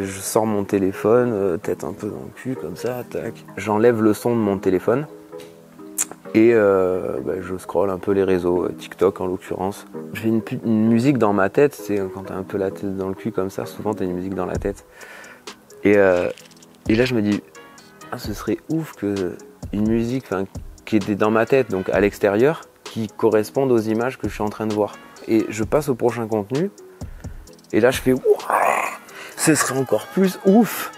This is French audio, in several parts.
je sors mon téléphone, tête un peu dans le cul comme ça, tac. J'enlève le son de mon téléphone et je scrolle un peu les réseaux, TikTok en l'occurrence. J'ai une musique dans ma tête, c'est quand t'as un peu la tête dans le cul comme ça, souvent t'as une musique dans la tête. Et là je me dis, ce serait ouf que une musique qui était dans ma tête, donc à l'extérieur, qui corresponde aux images que je suis en train de voir. Et je passe au prochain contenu, et là je fais, ce serait encore plus ouf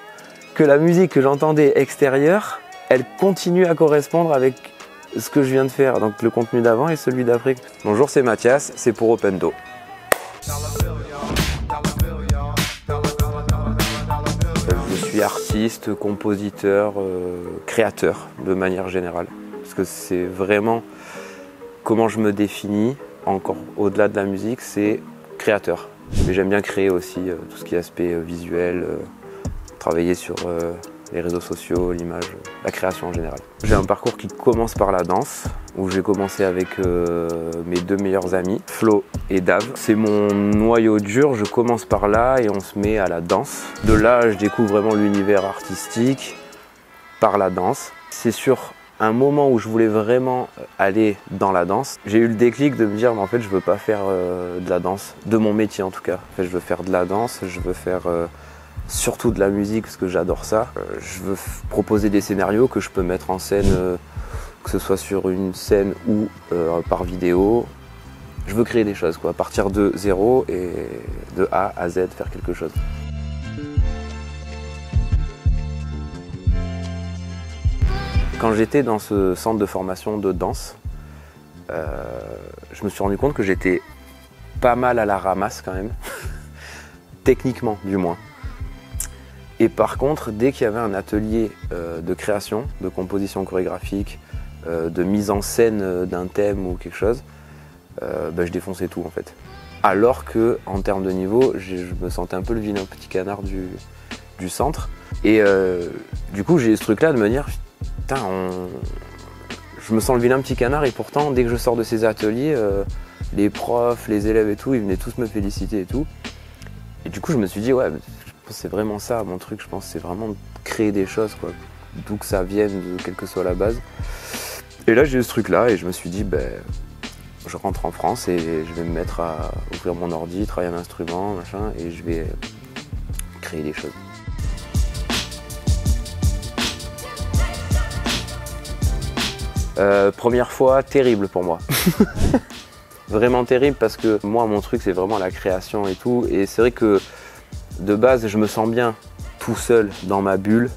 que la musique que j'entendais extérieure, elle continue à correspondre avec ce que je viens de faire, donc le contenu d'avant et celui d'après. Bonjour, c'est Mathias, c'est pour Opendo. Je suis artiste, compositeur, créateur de manière générale. Parce que c'est vraiment comment je me définis, encore au-delà de la musique, c'est créateur. Mais j'aime bien créer aussi tout ce qui est aspect visuel, travailler sur les réseaux sociaux, l'image, la création en général. J'ai un parcours qui commence par la danse, où j'ai commencé avec mes deux meilleurs amis, Flo et Dave. C'est mon noyau dur, je commence par là et on se met à la danse. De là, je découvre vraiment l'univers artistique par la danse. C'est sur un moment où je voulais vraiment aller dans la danse, j'ai eu le déclic de me dire, mais en fait, je veux pas faire de la danse, de mon métier en tout cas. En fait, je veux faire de la danse, je veux faire surtout de la musique parce que j'adore ça. Je veux proposer des scénarios que je peux mettre en scène, que ce soit sur une scène ou par vidéo. Je veux créer des choses, quoi, à partir de zéro et de A à Z faire quelque chose. Quand j'étais dans ce centre de formation de danse, je me suis rendu compte que j'étais pas mal à la ramasse quand même, techniquement du moins. Et par contre, dès qu'il y avait un atelier de création, de composition chorégraphique, de mise en scène d'un thème ou quelque chose, je défonçais tout en fait. Alors que en termes de niveau, je me sentais un peu le vilain petit canard du centre. Et du coup, j'ai ce truc-là de me dire, putain, je me sens le vilain petit canard et pourtant, dès que je sors de ces ateliers, les profs, les élèves et tout, ils venaient tous me féliciter et tout. Et du coup, je me suis dit, ouais, c'est vraiment ça mon truc, je pense, c'est vraiment de créer des choses, quoi, d'où que ça vienne, de quelle que soit la base. Et là, j'ai eu ce truc-là et je me suis dit, je rentre en France et je vais me mettre à ouvrir mon ordi, travailler un instrument, machin, et je vais créer des choses. Première fois, terrible pour moi. Vraiment terrible parce que moi, mon truc, c'est vraiment la création et tout. Et c'est vrai que de base, je me sens bien tout seul dans ma bulle,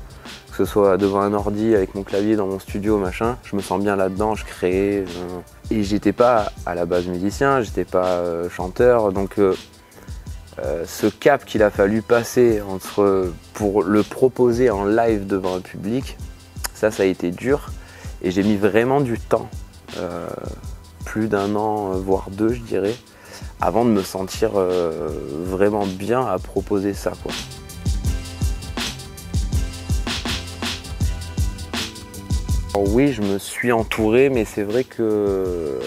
que ce soit devant un ordi, avec mon clavier dans mon studio, machin. Je me sens bien là-dedans, je crée. Et j'étais pas à la base musicien, j'étais pas chanteur. Donc ce cap qu'il a fallu passer pour le proposer en live devant un public, ça a été dur. Et j'ai mis vraiment du temps, plus d'un an, voire deux, je dirais, avant de me sentir vraiment bien à proposer ça, quoi. Alors oui, je me suis entouré, mais c'est vrai que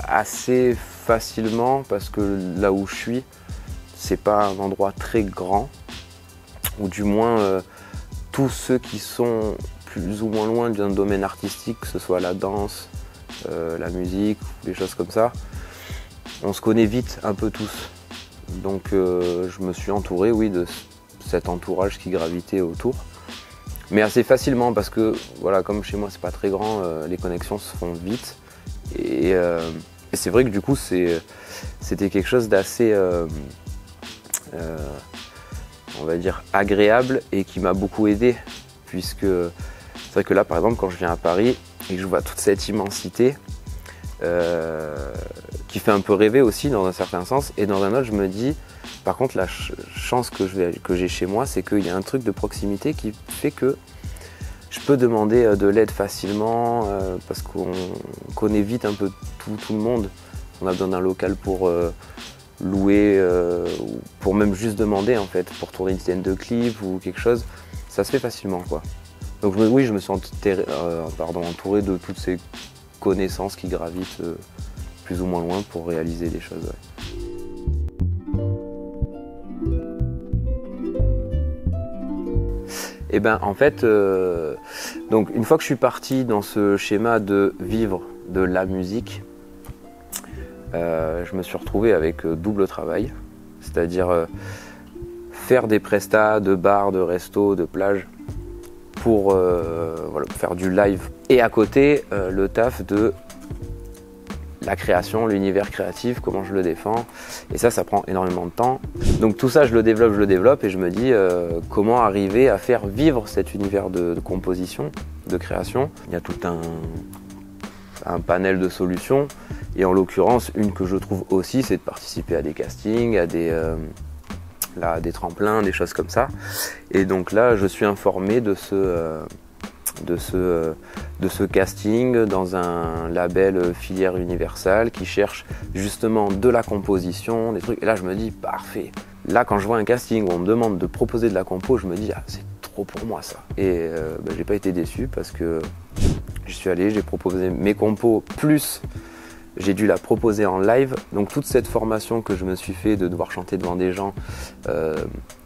assez facilement, parce que là où je suis, c'est pas un endroit très grand, ou du moins tous ceux qui sont plus ou moins loin d'un domaine artistique, que ce soit la danse, la musique, des choses comme ça, on se connaît vite un peu tous. Donc je me suis entouré, oui, de cet entourage qui gravitait autour. Mais assez facilement parce que, voilà, comme chez moi c'est pas très grand, les connexions se font vite. Et c'est vrai que du coup c'était quelque chose d'assez, on va dire, agréable et qui m'a beaucoup aidé. Puisque c'est vrai que là, par exemple, quand je viens à Paris et que je vois toute cette immensité, qui fait un peu rêver aussi dans un certain sens, et dans un autre, je me dis, par contre, la chance que j'ai chez moi, c'est qu'il y a un truc de proximité qui fait que je peux demander de l'aide facilement, parce qu'on connaît vite un peu tout le monde. On a besoin d'un local pour louer, ou pour même juste demander, en fait, pour tourner une scène de clip ou quelque chose. Ça se fait facilement, quoi. Donc oui, je me suis entouré de toutes ces connaissances qui gravitent plus ou moins loin pour réaliser des choses. Ouais. Et ben en fait, donc une fois que je suis parti dans ce schéma de vivre de la musique, je me suis retrouvé avec double travail, c'est-à-dire faire des prestats de bars, de restos, de plages pour voilà, faire du live. Et à côté, le taf de la création, l'univers créatif, comment je le défends. Et ça prend énormément de temps. Donc tout ça, je le développe et je me dis comment arriver à faire vivre cet univers de composition, de création. Il y a tout un panel de solutions. Et en l'occurrence, une que je trouve aussi, c'est de participer à des castings, à des tremplins, des choses comme ça. Et donc là, je suis informé de ce casting dans un label filière Universal qui cherche justement de la composition, des trucs. Et là, je me dis, parfait. Là, quand je vois un casting où on me demande de proposer de la compo, je me dis, ah, c'est trop pour moi ça. Et j'ai pas été déçu parce que je suis allé, j'ai proposé mes compos plus j'ai dû la proposer en live. Donc toute cette formation que je me suis fait de devoir chanter devant des gens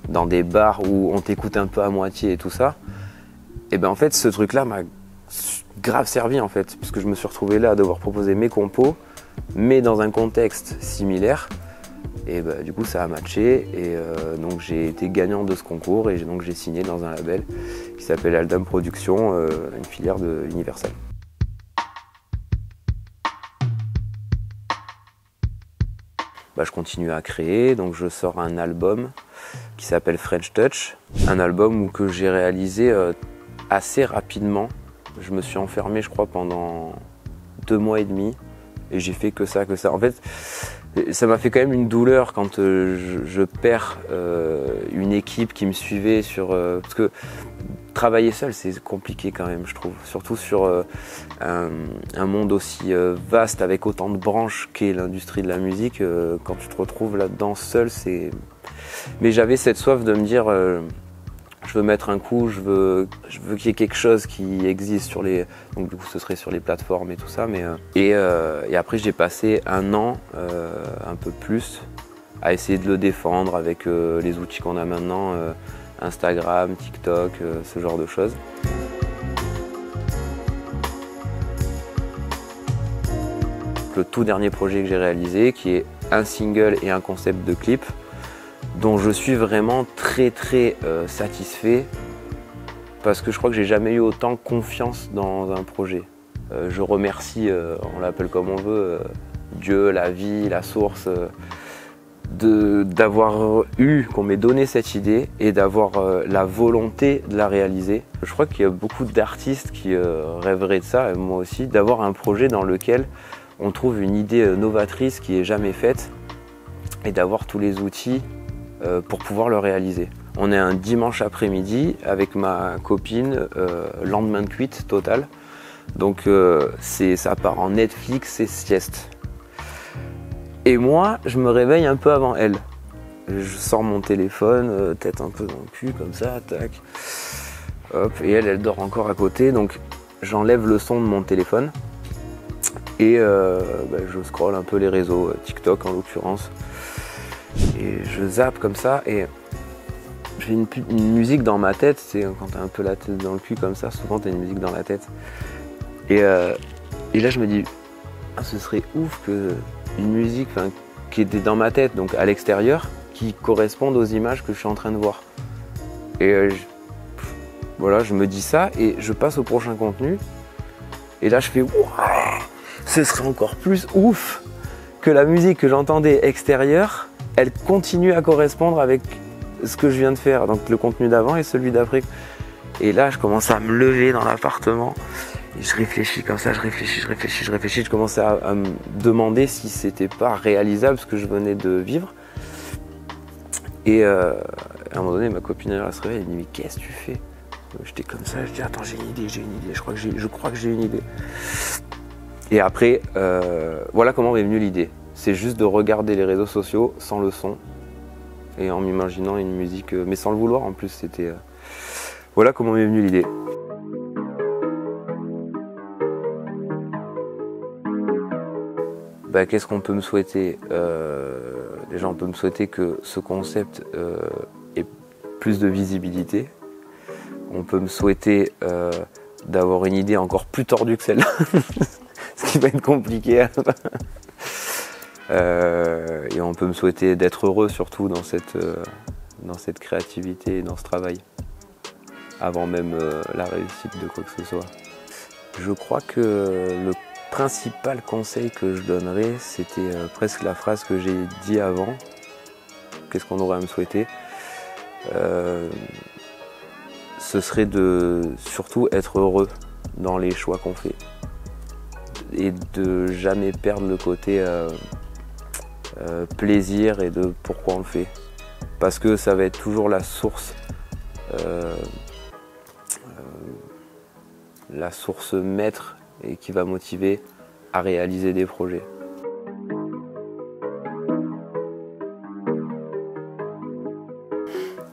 dans des bars où on t'écoute un peu à moitié et tout ça, et ben en fait ce truc-là m'a grave servi en fait, puisque je me suis retrouvé là à devoir proposer mes compos, mais dans un contexte similaire. Et ben, du coup ça a matché et donc j'ai été gagnant de ce concours et donc j'ai signé dans un label qui s'appelle Aldam Productions, une filière de Universal. Je continue à créer, donc je sors un album qui s'appelle French Touch, un album que j'ai réalisé assez rapidement. Je me suis enfermé, je crois, pendant 2 mois et demi et j'ai fait que ça. En fait, ça m'a fait quand même une douleur quand je perds une équipe qui me suivait parce que travailler seul, c'est compliqué quand même, je trouve. Surtout sur un monde aussi vaste, avec autant de branches qu'est l'industrie de la musique. Quand tu te retrouves là-dedans seul, c'est... Mais j'avais cette soif de me dire, je veux mettre un coup, je veux qu'il y ait quelque chose qui existe sur les... Donc du coup, ce serait sur les plateformes et tout ça. Et après, j'ai passé 1 an, un peu plus, à essayer de le défendre avec les outils qu'on a maintenant. Instagram, TikTok, ce genre de choses. Le tout dernier projet que j'ai réalisé, qui est un single et un concept de clip, dont je suis vraiment très satisfait, parce que je crois que j'ai jamais eu autant confiance dans un projet. Je remercie, on l'appelle comme on veut, Dieu, la vie, la source, d'avoir qu'on m'ait donné cette idée et d'avoir la volonté de la réaliser. Je crois qu'il y a beaucoup d'artistes qui rêveraient de ça, et moi aussi, d'avoir un projet dans lequel on trouve une idée novatrice qui n'est jamais faite et d'avoir tous les outils pour pouvoir le réaliser. On est un dimanche après-midi avec ma copine, lendemain de cuite total. Donc ça part en Netflix et sieste. Et moi, je me réveille un peu avant elle. Je sors mon téléphone, tête un peu dans le cul, comme ça, tac. Hop, et elle dort encore à côté, donc j'enlève le son de mon téléphone. Et je scrolle un peu les réseaux, TikTok en l'occurrence. Et je zappe comme ça, et j'ai une musique dans ma tête. C'est quand t'as un peu la tête dans le cul comme ça, souvent t'as une musique dans la tête. Et là, je me dis, ce serait ouf que une musique qui était dans ma tête, donc à l'extérieur, qui corresponde aux images que je suis en train de voir. Et voilà, je me dis ça et je passe au prochain contenu. Et là, je fais, wow, ce serait encore plus ouf que la musique que j'entendais extérieure, elle continue à correspondre avec ce que je viens de faire, donc le contenu d'avant et celui d'après. Et là, je commence à me lever dans l'appartement. Et je réfléchis comme ça, je réfléchis. Je commençais à me demander si c'était pas réalisable ce que je venais de vivre. Et à un moment donné, ma copine elle se réveille, elle me dit, mais qu'est-ce que tu fais? J'étais comme ça, je dis, attends, j'ai une idée, je crois que j'ai une idée. Et après, voilà comment m'est venue l'idée. C'est juste de regarder les réseaux sociaux sans le son et en m'imaginant une musique, mais sans le vouloir en plus. C'était voilà comment m'est venue l'idée. Qu'est-ce qu'on peut me souhaiter? Déjà, on peut me souhaiter que ce concept ait plus de visibilité. On peut me souhaiter d'avoir une idée encore plus tordue que celle-là, ce qui va être compliqué. Et on peut me souhaiter d'être heureux surtout dans cette créativité et dans ce travail, avant même la réussite de quoi que ce soit. Je crois que le principal conseil que je donnerais, c'était presque la phrase que j'ai dit avant. Qu'est-ce qu'on aurait à me souhaiter? Ce serait de surtout être heureux dans les choix qu'on fait et de jamais perdre le côté plaisir et de pourquoi on le fait, parce que ça va être toujours la source maître et qui va motiver à réaliser des projets.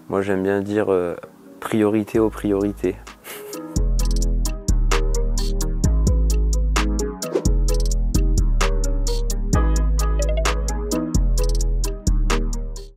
Moi j'aime bien dire priorité aux priorités.